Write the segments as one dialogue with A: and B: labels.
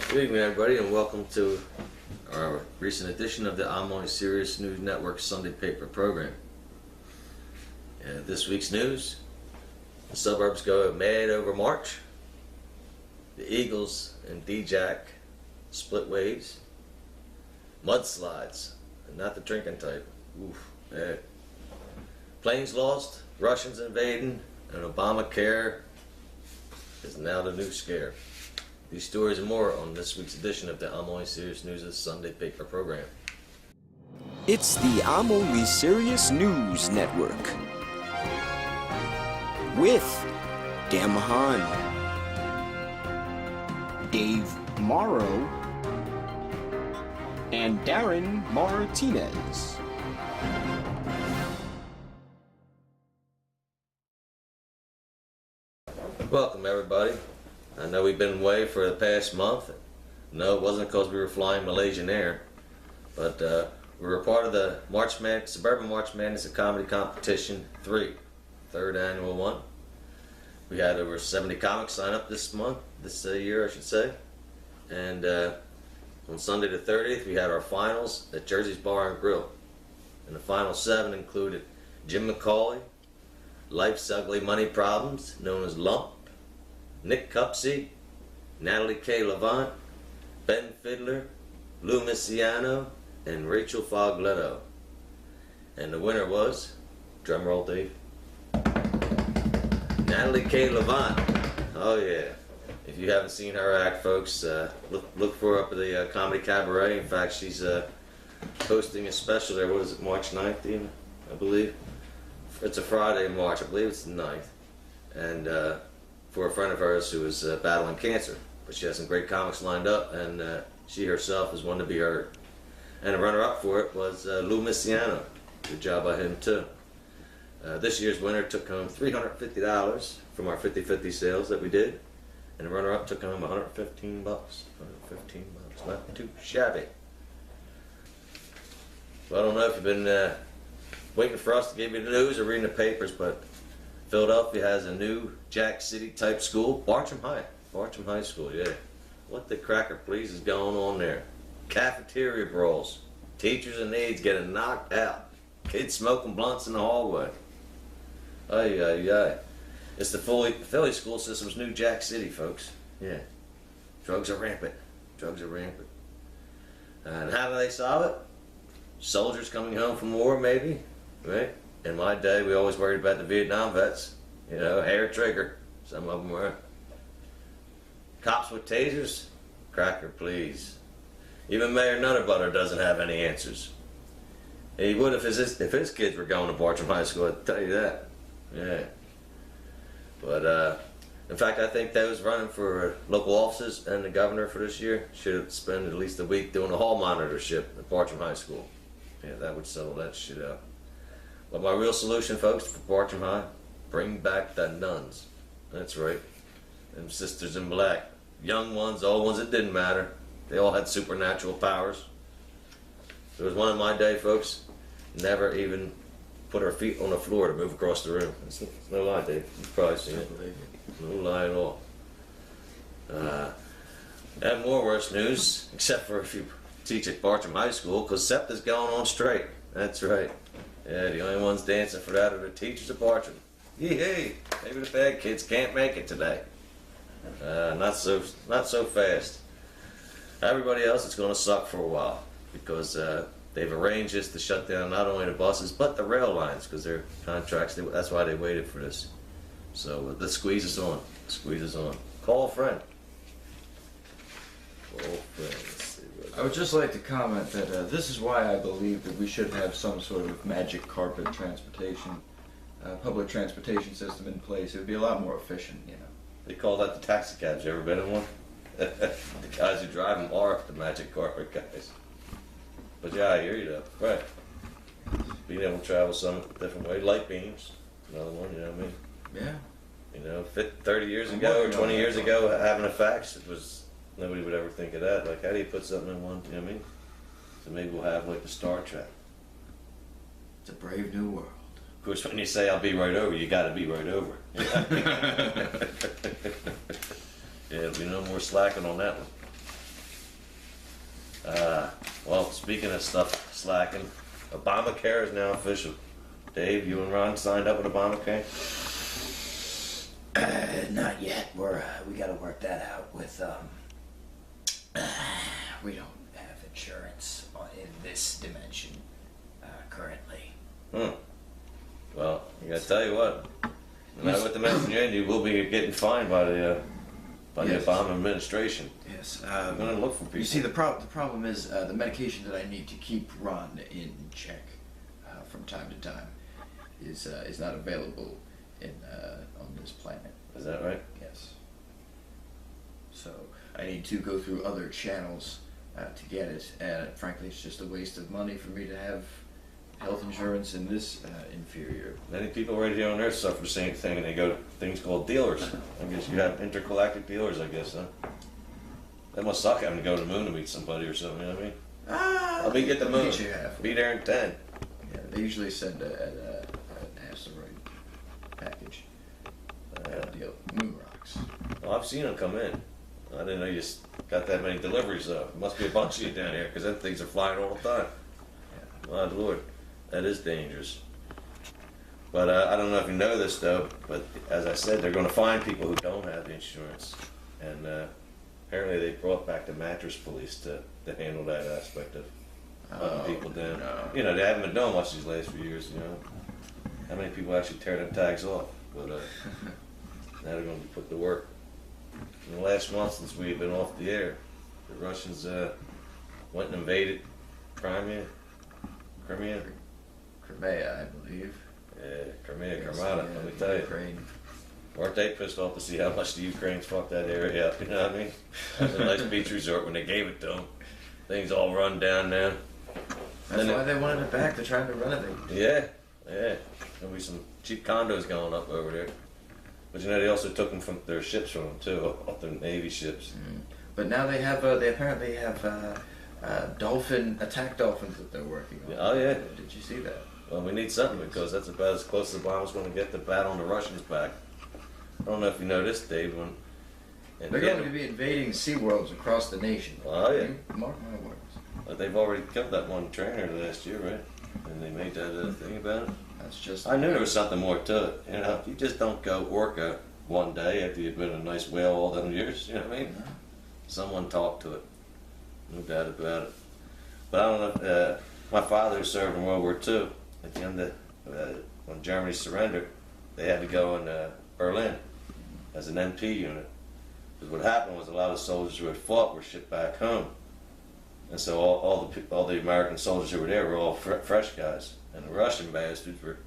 A: Good evening, everybody, and welcome to our recent edition of the Amoy Sirius News Network Sunday Paper program. This week's news: the suburbs go mad over March. The Eagles and D-Jack split ways. Mudslides, and not the drinking type. Oof, bad. Planes lost, Russians invading, and Obamacare is now the new scare. These stories and more on this week's edition of the Amoy Sirius News' Sunday Paper program.
B: It's the Amoy Sirius News Network with Dan Mahan, Dave Morrow, and Darren Martinez.
A: Welcome, everybody. I know we've been away for the past month. No, it wasn't because we were flying Malaysian Air, but we were part of the Suburban March Madness Comedy Competition 3, third annual one. We had over 70 comics sign up this year, I should say. And on Sunday the 30th, we had our finals at Jersey's Bar and Grill. And the final 7 included Jim McCauley, Life's Ugly Money Problems, known as Lump, Nick Cupsey, Natalie K. Levant, Ben Fiddler, Lou Misiano, and Rachel Fogletto. And the winner was, drumroll Dave, Natalie K. Levant. Oh yeah. If you haven't seen her act, folks, look for her up at the Comedy Cabaret. In fact, she's hosting a special there. What is it, March 9th, even, I believe? It's a Friday in March. I believe it's the 9th. And for a friend of hers who is battling cancer. But she has some great comics lined up, and she herself is one to be heard. And the runner-up for it was Lou Misiano. Good job by him, too. This year's winner took home $350 from our 50-50 sales that we did. And the runner-up took home $115. $115. Not too shabby. Well, I don't know if you've been waiting for us to give you the news or reading the papers, but Philadelphia has a new Jack City type school, Bartram High. Bartram High School, yeah. What the cracker please is going on there? Cafeteria brawls. Teachers and aides getting knocked out. Kids smoking blunts in the hallway. Ay, ay, ay. It's the Philly school system's new Jack City, folks. Yeah. Drugs are rampant. Drugs are rampant. And how do they solve it? Soldiers coming home from war, maybe, right? In my day, we always worried about the Vietnam vets. You know, hair trigger. Some of them were. Cops with tasers? Cracker, please. Even Mayor Nutterbutter doesn't have any answers. He would if his kids were going to Bartram High School, I'd tell you that. Yeah. But, in fact, I think those running for local offices and the governor for this year should spend at least a week doing a hall monitorship at Bartram High School. Yeah, that would settle that shit out. But my real solution, folks, for Bartram High, bring back the nuns. That's right. Them sisters in black. Young ones, old ones, it didn't matter. They all had supernatural powers. There was one in my day, folks, never even put her feet on the floor to move across the room. It's no lie, Dave. You've probably seen it. No lie at all. I have more worse news, except for if you teach at Bartram High School, because SEPTA's going on straight. That's right. Yeah, the only ones dancing for that are the teachers at Bartram. Yee-hey, maybe the bad kids can't make it today. Not so fast. Everybody else, it's going to suck for a while because they've arranged this to shut down not only the buses but the rail lines because their contracts. That's why they waited for this. So the squeeze is on. Squeeze is on. Call a friend. Call a friend. Let's see what
C: I would just like to comment that this is why I believe that we should have some sort of magic carpet transportation, public transportation system in place. It would be a lot more efficient, you know.
A: They call that the taxi cabs. You ever been in one? The guys who drive them are the magic carpet guys. But yeah, I hear you though. Right. Being able to travel some different way. Light beams. Another one, you know what I mean?
C: Yeah.
A: You know, 30 years ago or 20 years ago, having a fax, it was, nobody would ever think of that. Like, how do you put something in one, you know what I mean? So maybe we'll have like the Star Trek.
C: It's a brave new world.
A: Of course, when you say I'll be right over, you got to be right over. Yeah, there'll be no more slacking on that one. Well, speaking of stuff slacking, Obamacare is now official. Dave, you and Ron signed up with Obamacare?
D: Not yet. We got to work that out with. We don't have insurance in this dimension currently.
A: Well, I gotta tell you what. No matter what dimension you're in, you will be getting fined by the
C: Yes.
A: Obama administration.
C: Yes.
A: I'm gonna look for people.
C: You see, the problem is the medication that I need to keep Ron in check from time to time is not available on this planet.
A: Is that right?
C: Yes. So I need to go through other channels to get it, and frankly, it's just a waste of money for me to have health insurance in this inferior.
A: Many people right here on Earth suffer the same thing, and they go to things called dealers. I guess you have intergalactic dealers, I guess, huh? That must suck having to go to the moon to meet somebody or something, you know what I mean? I'll be at the moon.
C: You have.
A: Be there in 10.
C: Yeah, they usually send an asteroid package. Deal. Moon rocks.
A: Well, I've seen them come in. I didn't know you got that many deliveries, though. Must be a bunch of you down here, because them things are flying all the time. My Lord, that is dangerous. But I don't know if you know this, though, but as I said, they're going to find people who don't have the insurance. And apparently they brought back the mattress police to handle that aspect of hunting people down.
C: no.
A: You know, they haven't been doing much these last few years, you know. How many people actually tear them tags off? But now they're going to be put to work. In the last month since we've been off the air, the Russians went and invaded Crimea.
C: Crimea, I believe.
A: Yeah, Crimea,
C: Yes,
A: Karmata,
C: yeah,
A: let me tell you.
C: Ukraine.
A: Weren't they pissed off to see how much the Ukrainians fucked that area up, you know what I mean? It was a nice beach resort when they gave it to them. Things all run down now.
C: That's
A: And
C: why they wanted it back. They're trying to renovate.
A: Yeah. There'll be some cheap condos going up over there. But you know, they also took them from their ships from them too, off their Navy ships.
C: But now they have. They apparently have attack dolphins that they're working on.
A: Oh, yeah.
C: Did you see that?
A: Well, we need something because that's about as close as Obama's going to get to battling the Russians back. I don't know if you know this, Dave. When
C: They're going to be invading SeaWorlds across the nation.
A: Oh, yeah.
C: Mark my words.
A: They've already killed that one trainer last year, right? And they made that thing about it.
C: That's just.
A: I knew there was something more to it. You know, you just don't go orca one day after you've been a nice whale all them years. You know what I mean?
C: No.
A: Someone talked to it. No doubt about it. But I don't know. My father served in World War II. At the end of when Germany surrendered, they had to go in Berlin as an MP unit. Because what happened was a lot of soldiers who had fought were shipped back home, and so all the American soldiers who were there were all fresh guys, and the Russian bastards were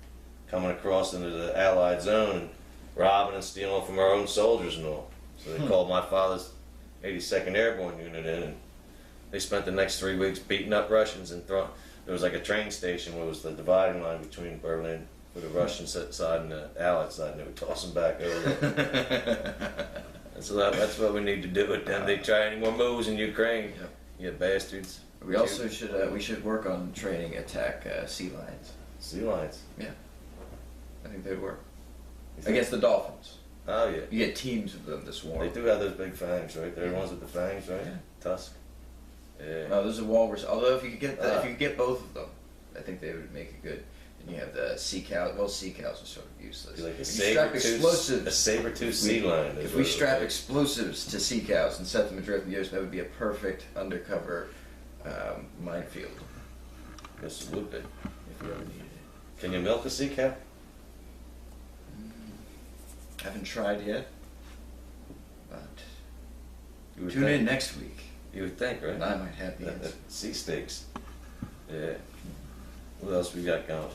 A: coming across into the Allied zone and robbing and stealing from our own soldiers and all. So they called my father's 82nd Airborne unit in, and they spent the next 3 weeks beating up Russians and throwing. There was like a train station where it was the dividing line between Berlin for the Russian side and the Allied side, and they would toss them back over. And so that's what we need to do with them. They try any more moves in Ukraine,
C: Yep.
A: you bastards.
C: We also should work on training attack sea lions.
A: Sea lions.
C: I think they'd work
A: You think-
C: against the dolphins.
A: Oh yeah.
C: You get teams of them to swarm.
A: They do have those big fangs, right? They're the ones with the fangs, right?
C: Yeah.
A: Tusk. Yeah.
C: No, there's a walrus. Although if you could get
A: Ah.
C: if you could get both of them, I think they would make it good. And you have the sea cows. Well, sea cows are sort of useless.
A: Be like a
C: If you strap
A: saber-tooth,
C: explosives,
A: sea lion. is
C: if
A: what
C: we
A: it
C: strap
A: would be.
C: explosives to sea cows and set them adrift in the ocean, that would be a perfect undercover minefield
A: Yes, it would be.
C: if we ever needed it.
A: Can you milk a sea cow?
C: Haven't tried yet, but
A: You would
C: tune
A: think.
C: in next week,
A: You would think, right?
C: and I might have the answer.
A: Sea steaks. Yeah. What else we got going?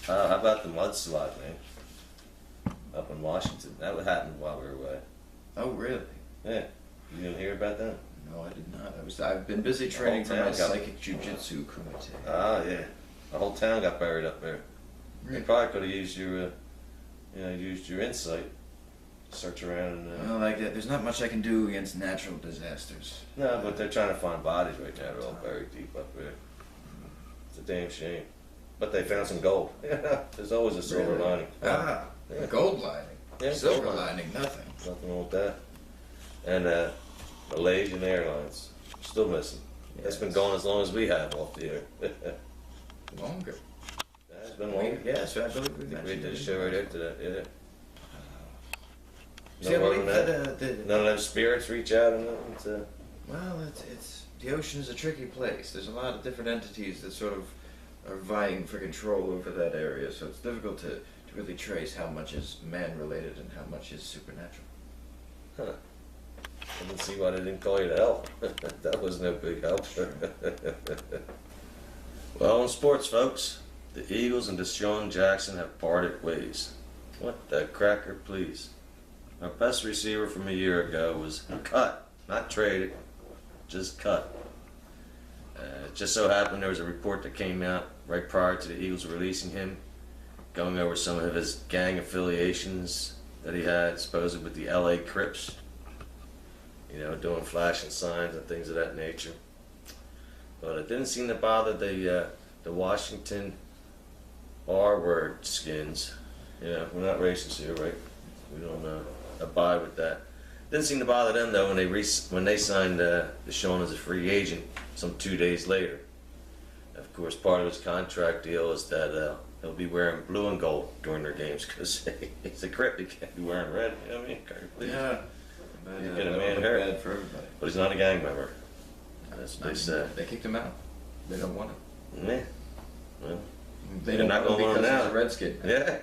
A: How about the mudslide, man? Up in Washington. That would happen while we were away.
C: Oh, really?
A: Yeah. You didn't hear about that?
C: No, I did not. I've been busy training for my
A: town got-
C: psychic jujitsu kumite.
A: Ah, yeah. The whole town got buried up there. They
C: Really?
A: probably could have used your, used your insight. Search around and.
C: Well, like there's not much I can do against natural disasters.
A: No, but they're trying to find bodies right now. They're all buried deep up there. It's a damn shame. But they found some gold. There's always a silver
C: Really?
A: lining.
C: Ah,
A: Yeah.
C: gold lining.
A: Yeah,
C: Silver
A: gold
C: lining, nothing.
A: Nothing wrong with that. And Malaysian Airlines Still missing. It's been
C: Yes.
A: gone as long as we have off the air.
C: Longer.
A: It's been long.
C: Yes, I believe we
A: I think we
C: mentioned
A: did a
C: it.
A: show right after that, yeah.
C: See, I
A: No
C: believe
A: word on
C: that,
A: None of them spirits reach out and nothing to...
C: well, it's the ocean is a tricky place. There's a lot of different entities that sort of are vying for control over that area, so it's difficult to really trace how much is man-related and how much is supernatural.
A: Huh. I didn't see why they didn't call you to help. That was no big help. Well, in sports, folks, the Eagles and Deshaun Jackson have parted ways. What the cracker, please. Our best receiver from a year ago was cut, not traded, just cut. It just so happened there was a report that came out right prior to the Eagles releasing him, going over some of his gang affiliations that he had, supposedly with the LA Crips. You know, doing flashing signs and things of that nature. But it didn't seem to bother the Washington R-word skins. Yeah, we're not racist here, right? We don't abide with that. Didn't seem to bother them though when they signed Deshaun as a free agent some 2 days later. Of course, part of his contract deal is that he'll be wearing blue and gold during their games because he's a Crip. He can't be wearing red. You know what I mean? Please.
C: Yeah. But,
A: You get a
C: that
A: man
C: would look
A: hurt.
C: bad for everybody.
A: But he's not a gang member. That's what they say.
C: They kicked him out. They don't want him.
A: Yeah. Well,
C: They
A: They're
C: don't
A: not
C: want him
A: gonna want him
C: because he's
A: now.
C: a Redskin.
A: yeah.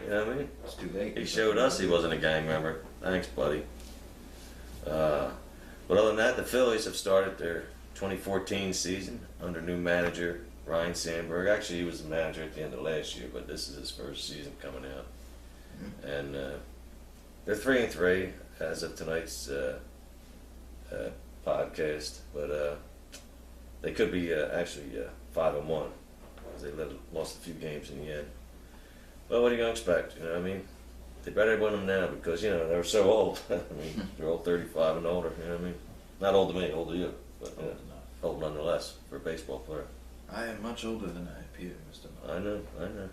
A: You know what I mean?
C: It's too late.
A: He showed us he wasn't a gang member. Thanks, buddy. But other than that, the Phillies have started their 2014 season under new manager Ryan Sandberg. Actually, he was the manager at the end of last year, but this is his first season coming out. And they're 3-3 as of tonight's podcast, but they could be actually 5-1 because they lost a few games in the end. Well, what are you going to expect? You know what I mean? They better win them now because, you know, they're so old. I mean, they're all 35 and older, you know what I mean? Not old to me, old to you, but
C: Old enough.
A: old nonetheless for a baseball player.
C: I am much older than I appear, Mr. Muller.
A: I know.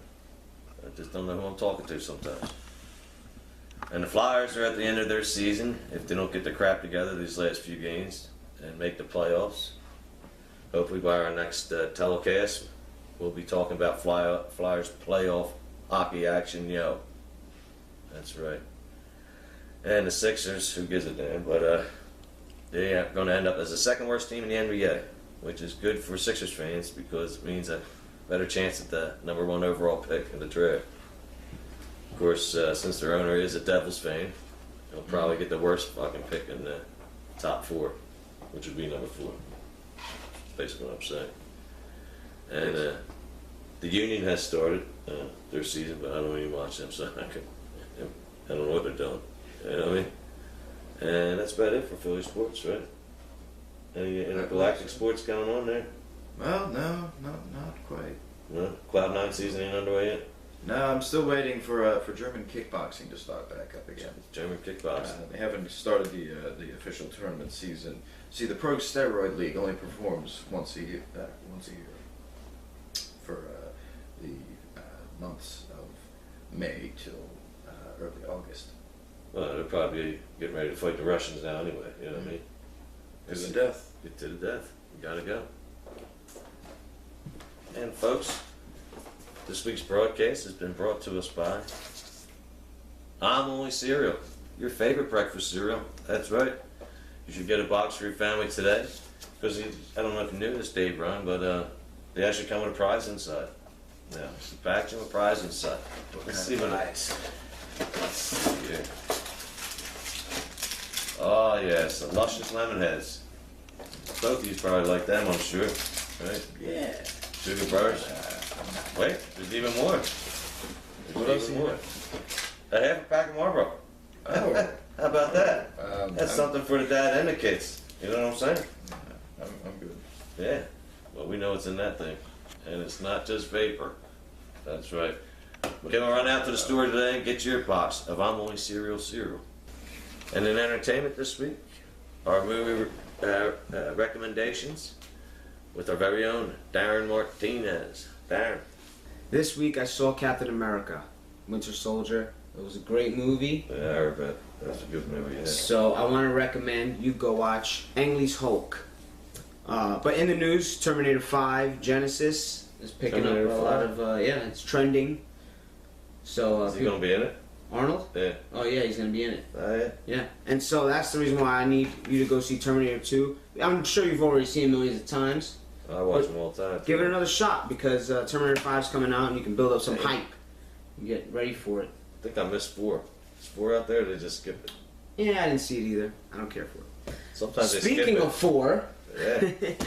A: I just don't know who I'm talking to sometimes. And the Flyers are at the end of their season. If they don't get their crap together these last few games and make the playoffs, hopefully by our next telecast, we'll be talking about Flyers playoff hockey action, yo. That's right. And the Sixers, who gives a damn, but they are going to end up as the second worst team in the NBA, which is good for Sixers fans because it means a better chance at the number 1 overall pick in the draft. Of course, since their owner is a Devils fan, he'll probably get the worst fucking pick in the top 4, which would be number 4. That's basically what I'm saying. And the Union has started their season, but I don't even watch them, so I don't know what they're doing. You know what I mean? And that's about it for Philly sports, right? Any intergalactic sports going on there?
C: Well, no, not quite.
A: No? Cloud9 season ain't underway yet?
C: No, I'm still waiting for German kickboxing to start back up again.
A: German kickboxing.
C: They haven't started the official tournament season. See, the Pro Steroid League only performs once a year for the months of May till early August.
A: Well, they'll probably be getting ready to fight the Russians now anyway, you know what I mean?
C: To the death.
A: Get to the death. You gotta go. And folks, this week's broadcast has been brought to us by I'm Only Cereal, your favorite breakfast cereal. That's right. You should get a box for your family today. Because I don't know if you knew this, Dave Ryan, but they actually come with a prize inside. Yeah, it's a packaging with a prize inside. Let's see what it. Oh yes, the luscious lemon heads. Both of you probably like them, I'm sure. Right?
C: Yeah.
A: Sugar bars. Wait, there's even more. There's
C: What else
A: even
C: you
A: more. A half a pack of Marlboro.
C: Oh.
A: How about that? That's
C: I'm-
A: something for the dad and the kids. You know what I'm saying?
C: I'm good.
A: Yeah. Well, we know what's in that thing. And it's not just vapor. That's right. Come on, run out to the store today and get your box of I'm Only Cereal cereal. And in entertainment this week, our movie recommendations with our very own Darren Martinez. Darren.
E: This week I saw Captain America, Winter Soldier. It was a great movie.
A: Yeah, I bet. That's a good movie, yeah.
E: So I want to recommend you go watch Ang Lee's Hulk. But in the news, Terminator 5 Genesis is picking
A: Terminator
E: up a lot
A: 5?
E: of it's trending. So
A: Is he gonna be in it?
E: Arnold?
A: Yeah.
E: Oh yeah, he's gonna be in it.
A: Yeah.
E: Yeah, and so that's the reason why I need you to go see Terminator 2. I'm sure you've already seen it millions of times.
A: I watch them all the time.
E: Give it another shot because Terminator 5 is coming out and you can build up some
A: Hey.
E: hype. You get ready for it.
A: I think I missed 4. Is 4 out there? They just skip it.
E: Yeah, I didn't see it either. I don't care for it.
A: Sometimes they
E: Speaking
A: skip
E: of 4,
A: it. Yeah.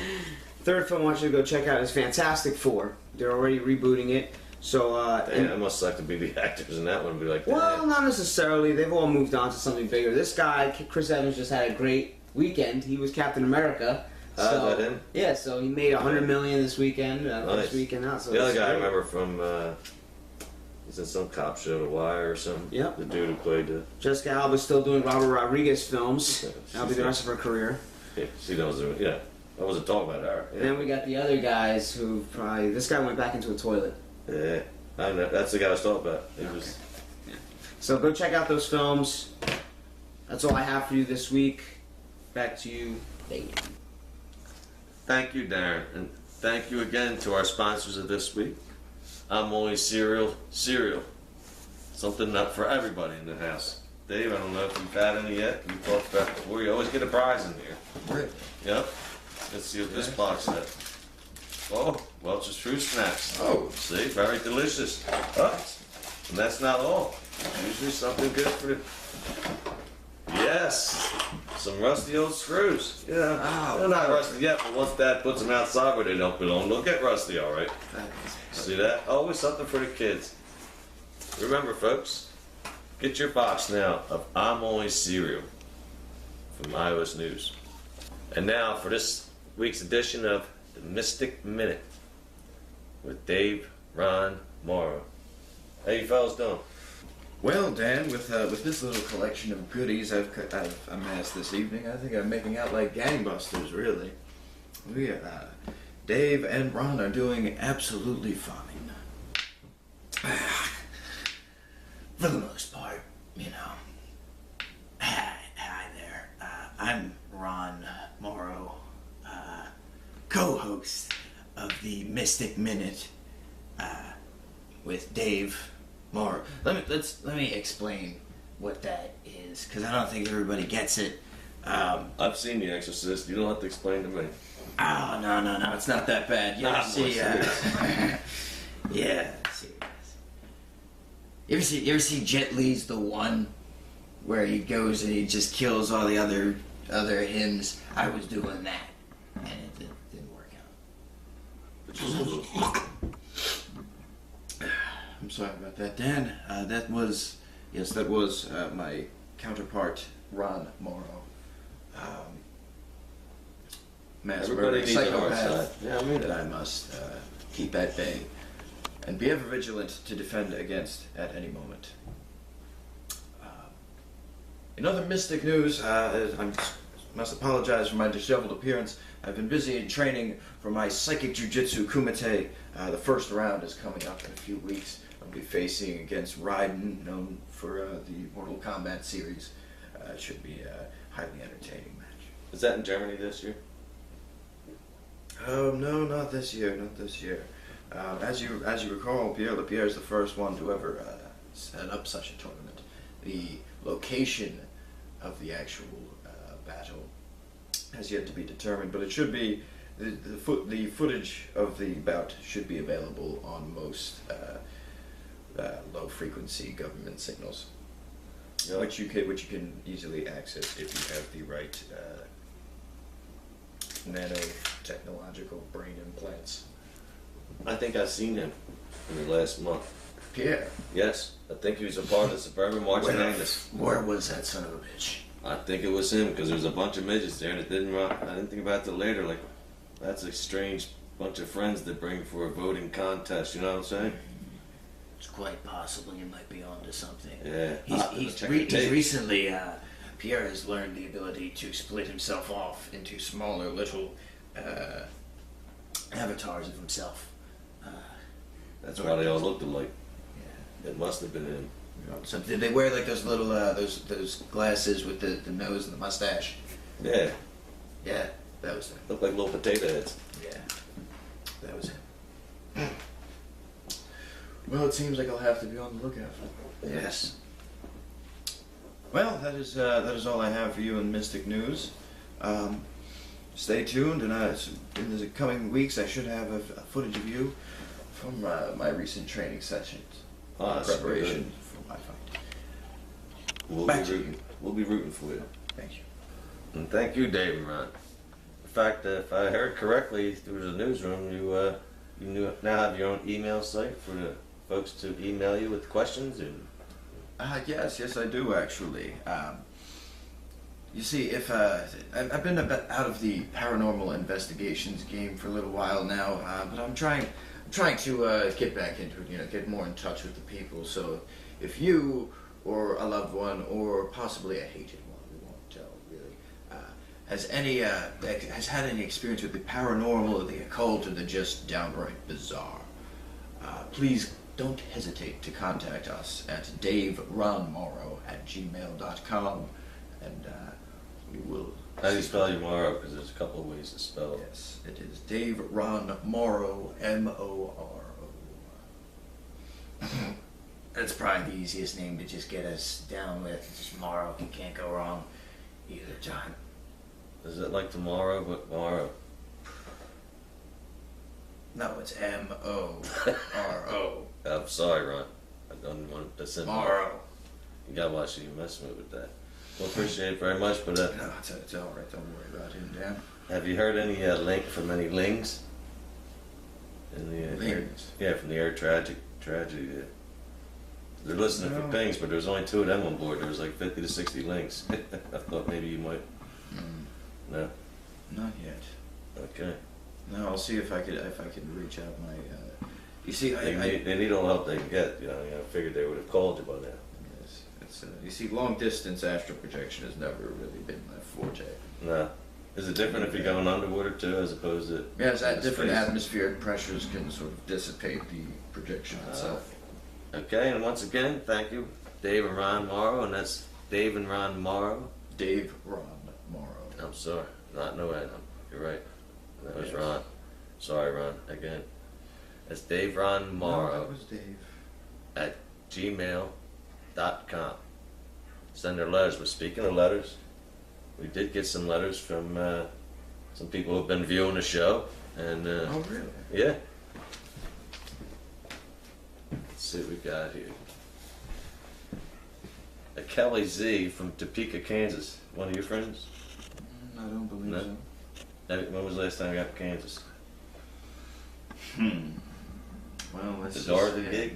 E: third film I want you to go check out is Fantastic Four. They're already rebooting it. So,
A: Damn, it must suck to be the actors in that one and be like,
E: well,
A: damn.
E: not necessarily. They've all moved on to something bigger. This guy, Chris Evans, just had a great weekend. He was Captain America.
A: Is that him?
E: Yeah, so he made $100 million this weekend.
A: Nice.
E: This weekend out. So
A: The other
E: it's
A: guy I
E: great.
A: remember from, he's in some cop show, The Wire or something.
E: Yep.
A: The dude who played the,
E: Jessica Alba's still doing Robert Rodriguez films.
A: Yeah,
E: That'll be the rest of her career.
A: yeah, she knows it. Yeah. I wasn't talking about her.
E: And then we got the other guys who probably. This guy went back into a toilet.
A: Yeah. I know. That's the guy I was talking about. He was.
E: So go check out those films. That's all I have for you this week. Back to you, David.
A: Thank you, Darren. And thank you again to our sponsors of this week. I'm Only Cereal. Something up for everybody in the house. Dave, I don't know if you've had any yet. We talked about it before. You always get a prize in here.
C: Really?
A: Yep. Let's see what this box said. Oh, Welch's Fruit Snacks.
C: Oh.
A: See, very delicious. Oh, and that's not all. Usually something good for the... Yes, some rusty old screws. Yeah,
C: Wow.
A: they're not rusty yet, but once Dad puts them outside where they don't belong, they'll get rusty, all right. See that? Always something for the kids. Remember, folks, get your box now of I'm Only Cereal from iOS News. And now for this week's edition of the Mystic Minute with Dave, Ron, Morrow. How you fellas doing?
C: Well, Dan, with this little collection of goodies I've amassed this evening, I think I'm making out like gangbusters, really. Dave and Ron are doing absolutely fine.
D: For the most part, you know. Hi there. I'm Ron Morrow, co-host of the Mystic Minute with Dave Morrow. Let me explain what that is, because I don't think everybody gets it.
A: I've seen The Exorcist. You don't have to explain to me.
D: Oh, no, it's not that bad. You
A: Nah,
D: ever see, yeah, serious. You ever see Jet Li's The One, where he goes and he just kills all the other hymns? I was doing that, and it didn't work out.
C: I'm sorry about that, Dan. That was my counterpart, Ron Morrow. Mass
A: Everybody
C: murdering
A: needs a dark
C: psychopath
A: side. Yeah, I mean
C: that I
A: that.
C: must keep at bay and be ever vigilant to defend against at any moment. In other mystic news, I must apologize for my disheveled appearance. I've been busy in training for my psychic jujitsu kumite. The first round is coming up in a few weeks. I'll be facing against Raiden, known for the Mortal Kombat series. It should be a highly entertaining match.
A: Is that in Germany this year?
C: Oh no, not this year, not this year. As you recall, Pierre Lapierre is the first one to ever set up such a tournament. The location of the actual battle has yet to be determined, but it should be the footage of the bout should be available on most low frequency government signals,
A: Yeah.
C: which you can easily access if you have the right nanotechnological brain implants.
A: I think I've seen him in the last month.
C: Pierre.
A: Yes, I think he was a part of the Suburban Marching Magnus.
D: Where was that son of a bitch?
A: I think it was him because there was a bunch of midgets there and it didn't run. I didn't think about it later. Like, that's a strange bunch of friends to bring for a voting contest. You know what I'm saying?
D: It's quite possible you might be onto something.
A: Yeah.
D: He's recently, Pierre has learned the ability to split himself off into smaller little avatars of himself.
A: That's why they all looked alike. It must have been him.
D: So did they wear like those little those glasses with the nose and the mustache?
A: Yeah.
D: Yeah, that
C: was him.
A: Look like little potato heads.
C: Yeah, that was him. Well, it seems like I'll have to be on the lookout.
A: Yes.
C: Well, that is all I have for you in Mystic News. Stay tuned, and in the coming weeks, I should have a footage of you from my recent training sessions.
A: Ah, that's
C: Preparation for my fight.
A: We'll
C: Back
A: be
C: to you.
A: rooting. We'll be rooting for you.
C: Thank you.
A: And thank you, Dave and Ron. In fact, if I heard correctly through the newsroom, you now have your own email site for the folks to email you with questions and.
C: Yes, I do actually. You see, if I've been a bit out of the paranormal investigations game for a little while now, but I'm trying to get back into it. You know, get more in touch with the people. So, if you or a loved one, or possibly a hated one, we won't tell really, has had any experience with the paranormal, or the occult, or the just downright bizarre, please don't hesitate to contact us at daveronmorrow@gmail.com, and we will.
A: How do you spell your Morrow? Because there's a couple of ways to spell it.
C: Yes, it is Dave Ron Morrow, Morrow.
D: That's probably the easiest name to just get us down with. It's just Morrow. You can't go wrong either time.
A: Is it like tomorrow, but Morrow?
C: No, it's Morro.
A: I'm sorry, Ron. I don't want to send
C: Morrow.
A: You gotta watch who you mess with that. Well, appreciate it very much, but
C: No, it's all right. Don't worry about him, Dan.
A: have you heard any link from any lings? In the
C: Lings?
A: Yeah, from the air tragedy. Yeah. They're listening
C: No.
A: for pings, but there's only 2 of them on board. There was like 50 to 60 links. I thought maybe you might. No.
C: Not yet.
A: Okay.
C: No, I'll see if I could reach out my. You see,
A: They need all the help they can get. I figured they would have called you by now.
C: Yes, it's you see, long distance astral projection has never really been my forte.
A: No. Is it different if you're going underwater too, as opposed to?
C: Yes, at
A: in
C: different
A: space?
C: atmospheric pressures can sort of dissipate the projection itself.
A: Okay, and once again, thank you, Dave and Ron Morrow, and that's Dave and Ron Morrow.
C: Dave Ron Morrow.
A: I'm sorry, not no Adam. You're right. That was
C: Yes.
A: Ron. Sorry, Ron. Again, that's Dave Ron
C: No,
A: Morrow
C: that was Dave.
A: at gmail.com. Send their letters. But speaking of letters, we did get some letters from some people who've been viewing the show, and
C: Oh, really?
A: yeah. Let's see what we got here. A Kelly Z from Topeka, Kansas. One of your friends?
C: I don't believe
A: No.
C: so.
A: When was the last time you got to Kansas?
C: Well, let's
A: The
C: just
A: Dorothy
C: say,
A: gig?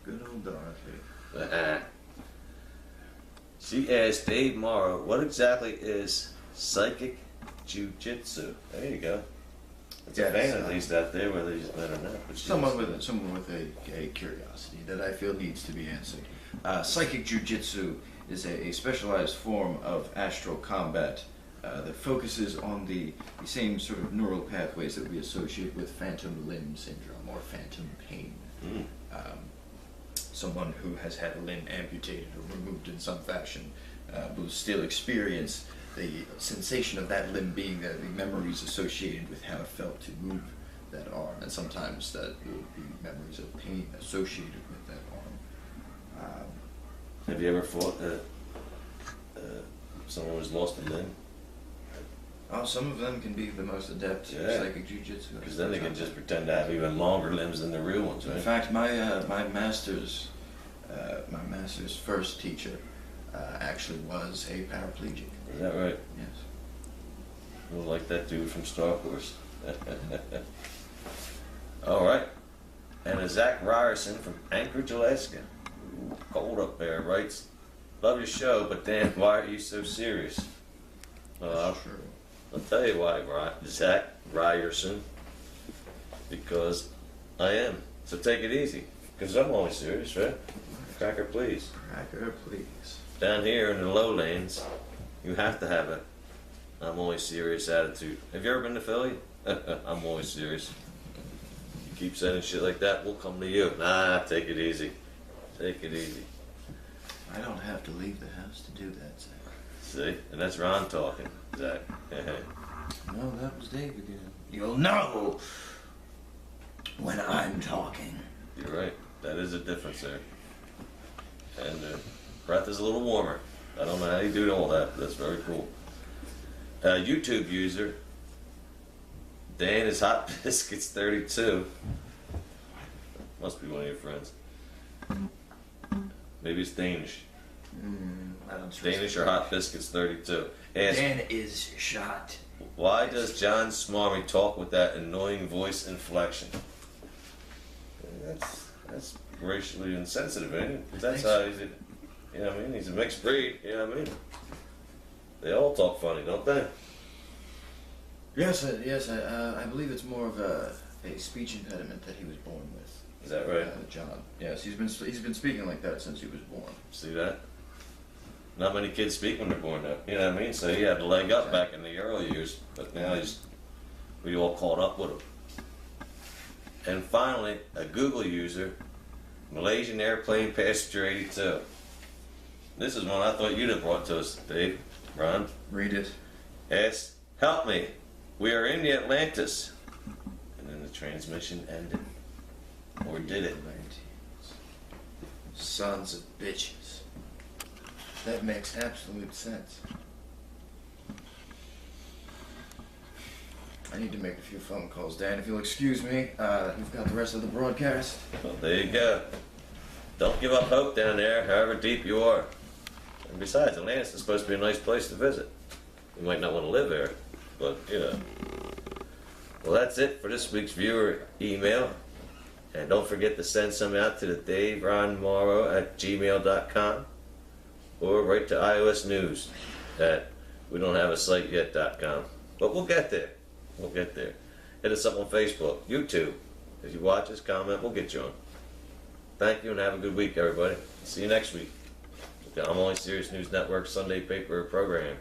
C: Good old Dorothy.
A: She asked Dave Morrow, what exactly is psychic jujitsu? There you go. It's a
C: Yes,
A: fan at least out there, whether he's met or not. But
C: Someone with a curiosity that I feel needs to be answered. Psychic jujitsu is a specialized form of astral combat that focuses on the same sort of neural pathways that we associate with phantom limb syndrome or phantom pain.
A: Mm.
C: Someone who has had a limb amputated or removed in some fashion will still experience the sensation of that limb being there, the memories associated with how it felt to move that arm, and sometimes that will be memories of pain associated with that arm.
A: Have you ever fought someone who's lost a limb?
C: Some of them can be the most adept
A: Yeah.
C: psychic jujitsu.
A: Because then they can just pretend to have even longer limbs than the real ones,
C: In
A: right?
C: fact, my master's first teacher actually was a paraplegic.
A: Is that right?
C: Yes.
A: Well, like that dude from Star Wars. All right. And a Zach Ryerson from Anchorage, Alaska. Ooh, cold up there, writes, love your show, but Dan, why are you so serious? Well,
C: True.
A: I'll tell you why, Zach Ryerson. Because I am. So take it easy. Because I'm always serious, right? Cracker, please.
C: Cracker, please.
A: Down here in the lowlands, you have to have a I'm always serious attitude. Have you ever been to Philly? I'm always serious. You keep saying shit like that, we'll come to you. Nah, take it easy. Take it easy.
C: I don't have to leave the house to do that, Zach.
A: See? And that's Ron talking, Zach.
C: No, that was Dave again.
D: You'll know when I'm talking.
A: You're right. That is a difference there. And the breath is a little warmer. I don't know how you do all that, but that's very cool. YouTube user, Dan is Hot Biscuits 32. Must be one of your friends. Maybe it's Danish.
D: I don't trust
A: Danish or Hot Biscuits 32. Ask,
D: Dan is shot.
A: why does John Smarmy talk with that annoying voice inflection? That's racially insensitive, ain't it? That's how he's, you know what I mean? He's a mixed breed, you know what I mean? They all talk funny, don't they?
C: Yes, I believe it's more of a speech impediment that he was born with.
A: Is that right?
C: John. Yes, he's been speaking like that since he was born.
A: See that? Not many kids speak when they're born though, you know what I mean? So he had a leg up back in the early years, but now we all caught up with him. And finally, a Google user, Malaysian Airplane Passenger 82. This is one I thought you'd have brought to us, Dave. Ron?
C: Read it.
A: Asked, help me. We are in the Atlantis. And then the transmission ended. Or did it?
C: Sons of bitches. That makes absolute sense. I need to make a few phone calls, Dan. If you'll excuse me, you've got the rest of the broadcast.
A: Well, there you go. Don't give up hope down there, however deep you are. And besides, Atlantis is supposed to be a nice place to visit. You might not want to live there, but, you know. Well, that's it for this week's viewer email. And don't forget to send some out to the DaveRonMorrow@gmail.com or write to iOS News at we-don't-have-a-site-yet.com. But we'll get there. We'll get there. Hit us up on Facebook, YouTube. If you watch us, comment, we'll get you on. Thank you and have a good week, everybody. See you next week with the I'm Only Serious News Network Sunday Paper program.